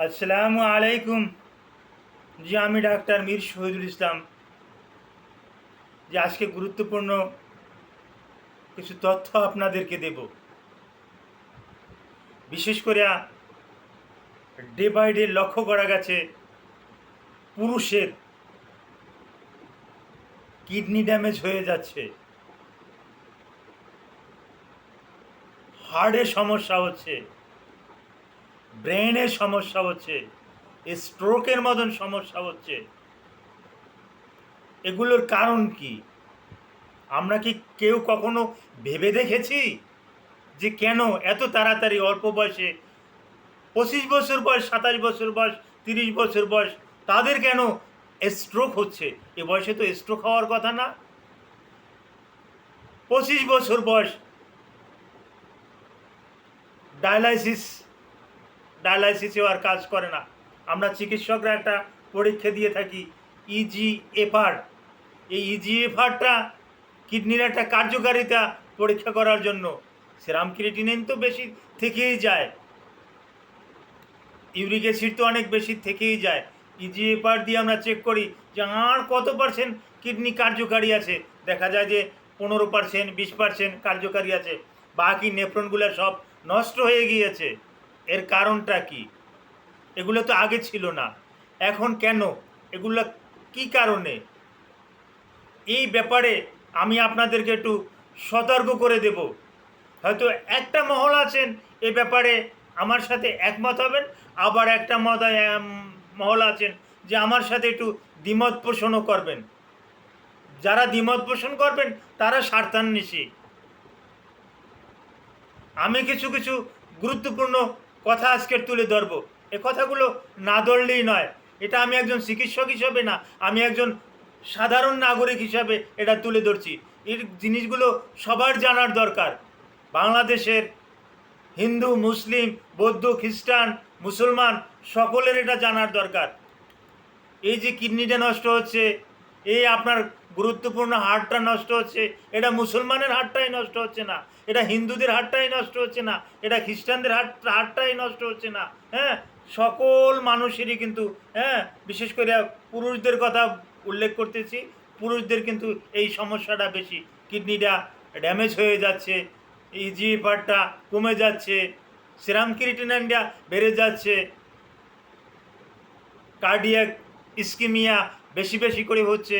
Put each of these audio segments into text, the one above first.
আসসালামু আলাইকুম। জি, আমি ডাক্তার মীর শহীদুল ইসলাম। যে আজকে গুরুত্বপূর্ণ কিছু তথ্য আপনাদেরকে দেব। বিশেষ করে ডে বাই ডে লক্ষ্য করা গেছে পুরুষের কিডনি ড্যামেজ হয়ে যাচ্ছে, হার্টের সমস্যা হচ্ছে, ব্রেনের সমস্যা হচ্ছে, স্ট্রোকের মতন সমস্যা হচ্ছে। এগুলোর কারণ কি? আমরা কি কেউ কখনো ভেবে দেখেছি যে কেন এত তাড়াতাড়ি অল্প বয়সে 25 বছর বয়স, 27 বছর বয়স, 30 বছর বয়স তাদের কেন স্ট্রোক হচ্ছে? এ বয়সে তো স্ট্রোক হওয়ার কথা না। 25 বছর বয়স, ডায়ালাইসিস ডায়ালাইসিসেও আর কাজ করে না। আমরা চিকিৎসকরা একটা পরীক্ষা দিয়ে থাকি, ইজিএফআর। এই ইজিএফআরটা কিডনির একটা কার্যকারিতা পরীক্ষা করার জন্য। সেরাম ক্রিয়েটিনিন তো বেশি থেকেই যায়, ইউরিক অ্যাসিড তো অনেক বেশি থেকেই যায়। ইজিএফআর দিয়ে আমরা চেক করি যে আর কত পার্সেন্ট কিডনি কার্যকারী আছে। দেখা যায় যে 15%, 20% কার্যকারী আছে, বাকি নেফ্রনগুলো সব নষ্ট হয়ে গিয়েছে। এর কারণটা কি? এগুলো তো আগে ছিল না, এখন কেন? এগুলো কি কারণে? এই ব্যাপারে আমি আপনাদেরকে একটু সতর্ক করে দেব। হয়তো একটা মহল আছেন এ ব্যাপারে আমার সাথে একমত হবেন, আবার একটা মহল আছেন যে আমার সাথে একটু দ্বিমত পোষণও করবেন। যারা দ্বিমত পোষণ করবেন তারা স্বার্থান্বেষী। আমি কিছু কিছু গুরুত্বপূর্ণ কথা আজকে তুলে ধরবো। এ কথাগুলো না ধরলেই নয়। এটা আমি একজন চিকিৎসক হিসাবে না, আমি একজন সাধারণ নাগরিক হিসাবে এটা তুলে ধরছি। এই জিনিসগুলো সবার জানার দরকার। বাংলাদেশের হিন্দু, মুসলিম, বৌদ্ধ, খ্রিস্টান, মুসলমান সকলের এটা জানার দরকার। এই যে কিডনিটা নষ্ট হচ্ছে, এই আপনার গুরুত্বপূর্ণ হাড়টা নষ্ট হচ্ছে, এটা মুসলমানের হাড়টাই নষ্ট হচ্ছে না, এটা হিন্দুদের হাড়টাই নষ্ট হচ্ছে না, এটা খ্রিস্টানদের হাড়টাই নষ্ট হচ্ছে না। হ্যাঁ, সকল মানুষেরই কিন্তু, হ্যাঁ, বিশেষ করে পুরুষদের কথা উল্লেখ করতেছি, পুরুষদের কিন্তু এই সমস্যাটা বেশি। কিডনিটা ড্যামেজ হয়ে যাচ্ছে, ইজিএফআরটা কমে যাচ্ছে, সেরাম ক্রিয়েটিনিনটা বেড়ে যাচ্ছে, কার্ডিয়াক ইস্কিমিয়া বেশি বেশি করে হচ্ছে,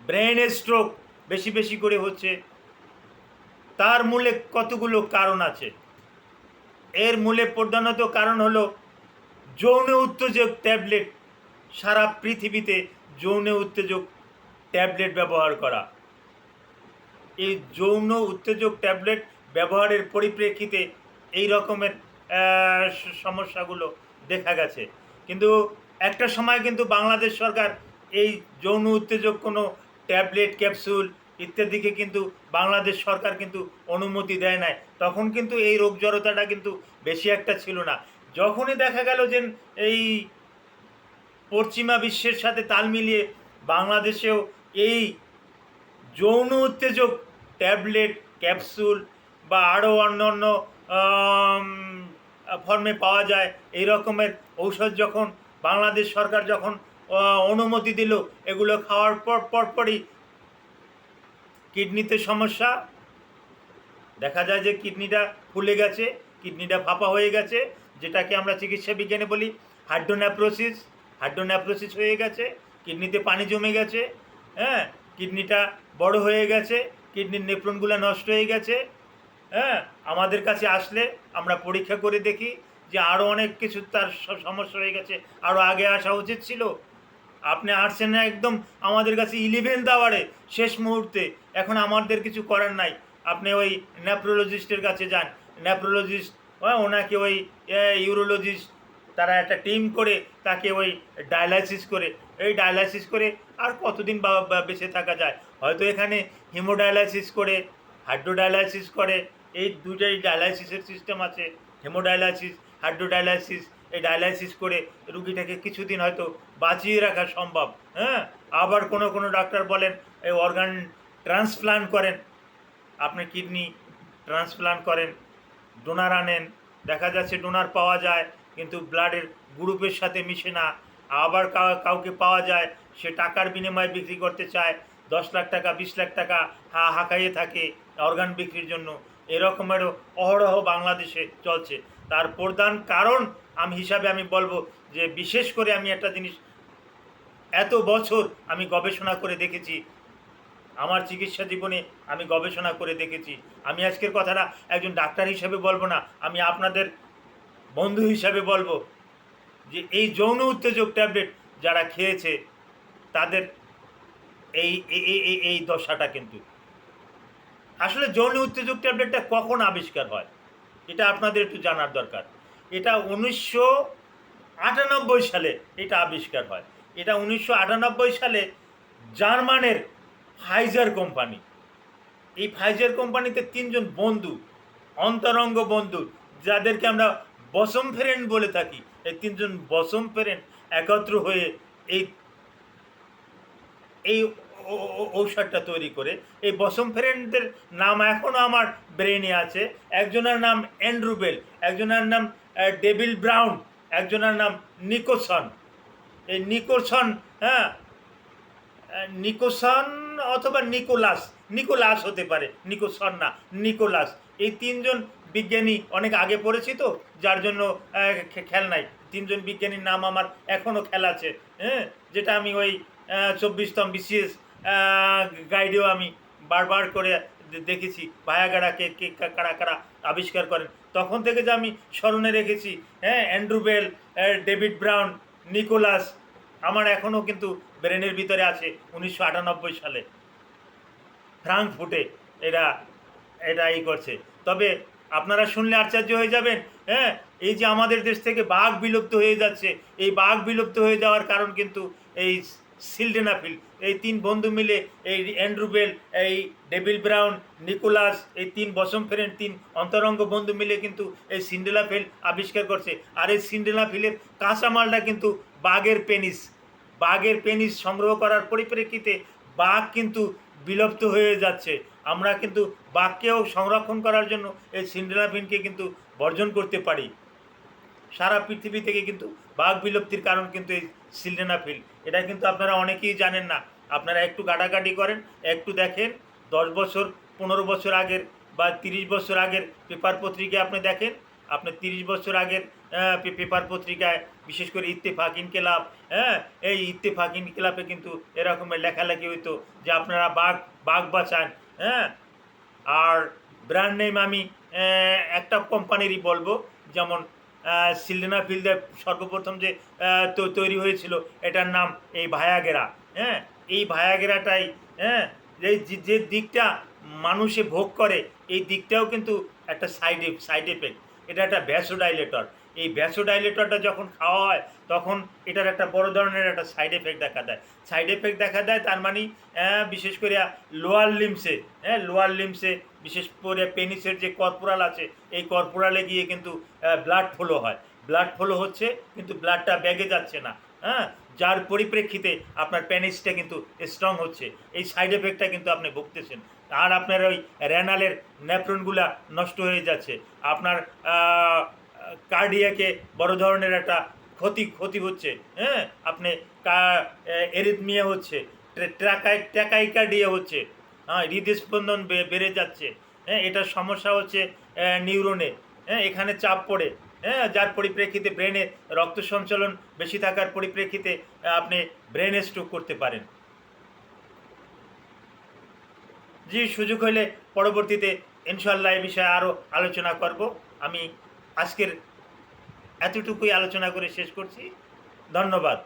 ব্রেন স্ট্রোক বেশি বেশি করে হচ্ছে। তার মূলে কতগুলো কারণ আছে। এর মূলে প্রধানত কারণ হলো যৌন উত্তেজক ট্যাবলেট। সারা পৃথিবীতে যৌন উত্তেজক ট্যাবলেট ব্যবহার করা। এই যৌন উত্তেজক ট্যাবলেট ব্যবহারের পরিপ্রেক্ষিতে এই রকমের সমস্যাগুলো দেখা গেছে। কিন্তু একটা সময় কিন্তু বাংলাদেশ সরকার এই যৌন উত্তেজক কোনো ট্যাবলেট, ক্যাপসুল ইত্যাদিকে কিন্তু বাংলাদেশ সরকার কিন্তু অনুমতি দেয় নাই। তখন কিন্তু এই রোগ জড়তাটা কিন্তু বেশি একটা ছিল না। যখনই দেখা গেল যে এই পশ্চিমা বিশ্বের সাথে তাল মিলিয়ে বাংলাদেশেও এই যৌন উত্তেজক ট্যাবলেট, ক্যাপসুল বা আরও অন্য ফর্মে পাওয়া যায়, এই রকমের ঔষধ যখন বাংলাদেশ সরকার যখন অনুমতি দিল, এগুলো খাওয়ার পরপরই কিডনিতে সমস্যা দেখা যায় যে কিডনিটা ফুলে গেছে, কিডনিটা ফাঁপা হয়ে গেছে, যেটাকে আমরা চিকিৎসা বিজ্ঞানে বলি হাইড্রোনেফ্রোসিস। হাইড্রোনেফ্রোসিস হয়ে গেছে, কিডনিতে পানি জমে গেছে, হ্যাঁ, কিডনিটা বড় হয়ে গেছে, কিডনির নেফ্রনগুলো নষ্ট হয়ে গেছে। হ্যাঁ, আমাদের কাছে আসলে আমরা পরীক্ষা করে দেখি যে আরও অনেক কিছু তার সমস্যা হয়ে গেছে, আরও আগে আসা উচিত ছিল। আপনি আসছেন না একদম আমাদের কাছে 11th আওয়ারে, শেষ মুহূর্তে। এখন আমাদের কিছু করার নাই। আপনি ওই নেফ্রোলজিস্টের কাছে যান, নেফ্রোলজিস্ট ওনাকে ওই ইউরোলজিস্ট তারা একটা টিম করে তাকে ওই ডায়ালাইসিস করে, এই ডায়ালাইসিস করে আর কতদিন বেঁচে থাকা যায়? হয়তো এখানে হিমোডায়ালাইসিস করে, হাইড্রোডায়ালাইসিস করে, এই দুটাই ডায়ালাইসিসের সিস্টেম আছে। হেমোডায়ালাইসিস, হাইড্রোডায়ালাইসিস, এই ডায়ালাইসিস করে রুগীটাকে কিছুদিন হয়তো বাঁচিয়ে রাখা সম্ভব। হ্যাঁ, আবার কোনো কোনো ডাক্তার বলেন এই অর্গান ট্রান্সপ্লান্ট করেন, আপনি কিডনি ট্রান্সপ্লান্ট করেন, ডোনার আনেন, দেখা যাচ্ছে ডোনার পাওয়া যায় কিন্তু ব্লাডের গ্রুপের সাথে মিশে না, আবার কাউকে পাওয়া যায় সে টাকার বিনিময়ে বিক্রি করতে চায়, 10 লাখ টাকা 20 লাখ টাকা হাঁকাইয়ে থাকে অর্গান বিক্রির জন্য। এরকমেরও অহরহ বাংলাদেশে চলছে। তার প্রধান কারণ হিসাবে আমি বলবো যে বিশেষ করে আমি একটা জিনিস এত বছর আমি গবেষণা করে দেখেছি, আমার চিকিৎসা জীবনে আমি গবেষণা করে দেখেছি। আমি আজকের কথাটা একজন ডাক্তার হিসাবে বলবো না, আমি আপনাদের বন্ধু হিসাবে বলবো যে এই যৌন উত্তেজক ট্যাবলেট যারা খেয়েছে তাদের এই এই দশাটা কিন্তু আসলে যৌন উত্তেজক ট্যাবলেটটা কখন আবিষ্কার হয় এটা আপনাদের একটু জানার দরকার। এটা 1998 সালে এটা আবিষ্কার হয়। এটা 1998 সালে জার্মানের ফাইজার কোম্পানি, এই ফাইজার কোম্পানিতে 3জন বন্ধু, অন্তরঙ্গ বন্ধু যাদেরকে আমরা বসম ফ্রেন্ড বলে থাকি, এই 3জন বসম ফ্রেন্ড একত্র হয়ে এই এই ঔষধটা তৈরি করে। এই বসম ফ্রেন্ডদের নাম এখনও আমার ব্রেনে আছে। একজনের নাম অ্যান্ড্রু বেল, একজনের নাম ডেভিল ব্রাউন, একজনের নাম নিকোসন। এই নিকোসন, হ্যাঁ নিকোসন অথবা নিকোলাস হতে পারে, নিকোসন না, নিকোলাস। এই 3জন বিজ্ঞানী অনেক আগে পড়েছি তো যার জন্য খেয়াল নাই। 3জন বিজ্ঞানীর নাম আমার এখনও খেয়াল আছে, হ্যাঁ, যেটা আমি ওই 24তম BCS গাইডেও আমি বারবার করে দেখেছি ভায়াগাড়াকে কে কারা কারা আবিষ্কার করেন, তখন থেকে যে আমি স্মরণে রেখেছি। হ্যাঁ, Andrew Bell, David Brown, Nicholas আমার এখনও কিন্তু ব্রেনের ভিতরে আছে। 1998 সালে ফ্রাঙ্কফুর্টে এরা এটা করছে। তবে আপনারা শুনলে আশ্চর্য হয়ে যাবেন, হ্যাঁ, এই যে আমাদের দেশ থেকে বাঘ বিলুপ্ত হয়ে যাচ্ছে, এই বাঘ বিলুপ্ত হয়ে যাওয়ার কারণ কিন্তু এই সিলডেনাফিল। এই 3 বন্ধু মিলে, এই অ্যান্ড্রু বেল, এই ডেভিল ব্রাউন, নিকোলাস, এই 3 বসম ফ্রেন্ড, 3 অন্তরঙ্গ বন্ধু মিলে কিন্তু এই সিন্ডেলাফিল আবিষ্কার করছে। আর এই সিন্ডেলাফিলের কাঁচামালটা কিন্তু বাঘের পেনিস সংগ্রহ করার পরিপ্রেক্ষিতে বাঘ কিন্তু বিলুপ্ত হয়ে যাচ্ছে। আমরা কিন্তু বাঘকেও সংরক্ষণ করার জন্য এই সিন্ডেলাফিলকে কিন্তু বর্জন করতে পারি। সারা পৃথিবী থেকে কিন্তু বাঘ বিলুপ্তির কারণ কিন্তু এই সিলডেনাফিল। এটা কিন্তু আপনারা অনেকেই জানেন না। আপনারা একটু ঘাটাঘাটি করেন, একটু দেখেন, 10 বছর 15 বছর আগের বা 30 বছর আগের পেপার পত্রিকায় আপনি দেখেন। আপনি 30 বছর আগের পেপার পত্রিকায়, বিশেষ করে ইত্তেফাক ইনকিলাব, হ্যাঁ, এই ইত্তেফাক ইনকিলাবে কিন্তু এরকমের লেখালেখি হইতো যে আপনারা বাঘ বাঁচান। হ্যাঁ, আর ব্র্যান্ড নেম আমি একটা কোম্পানিরই বলবো, যেমন সিলডেনাফিলদের সর্বপ্রথম যে তৈরি হয়েছিল এটার নাম এই ভায়াগেরা। হ্যাঁ, এই ভায়াগেরাটাই, হ্যাঁ, যে দিকটা মানুষে ভোগ করে এই দিকটাও কিন্তু একটা সাইড এফেক্ট। এটা একটা ভ্যাসোডাইলেটর। এই ভ্যাসোডাইলেটরটা যখন খাওয়া হয় তখন এটার একটা বড় ধরনের একটা সাইড এফেক্ট দেখা দেয়। তার মানে বিশেষ করে লোয়ার লিমসে বিশেষ করে পেনিসের যে কর্পোরাল আছে, এই কর্পোরালে গিয়ে কিন্তু ব্লাড ফ্লো হচ্ছে কিন্তু ব্লাডটা ব্যাগে যাচ্ছে না। হ্যাঁ, যার পরিপ্রেক্ষিতে আপনার পেনিসটা কিন্তু স্ট্রং হচ্ছে। এই সাইড এফেক্টটা কিন্তু আপনি ভুগতেছেন। আর আপনার ওই রেনালের নেফ্রনগুলা নষ্ট হয়ে যাচ্ছে। আপনার কার্ডিয়াকে বড় ধরনের একটা ক্ষতি হচ্ছে। হ্যাঁ, আপনি এরিথমিয়া হচ্ছে, ট্র্যাকাইকার্ডিয়া হচ্ছে, হ্যাঁ, হৃদস্পন্দন বেড়ে যাচ্ছে। হ্যাঁ, এটার সমস্যা হচ্ছে নিউরনে। হ্যাঁ, এখানে চাপ পড়ে, হ্যাঁ, যার পরিপ্রেক্ষিতে ব্রেনে রক্ত সঞ্চালন বেশি থাকার পরিপ্রেক্ষিতে আপনি ব্রেন স্ট্রোক করতে পারেন। জি, সুযোগ হলে পরবর্তীতে ইনশাল্লাহ এই বিষয়ে আরও আলোচনা করব। আমি আজকের এতটুকুই আলোচনা করে শেষ করছি। ধন্যবাদ।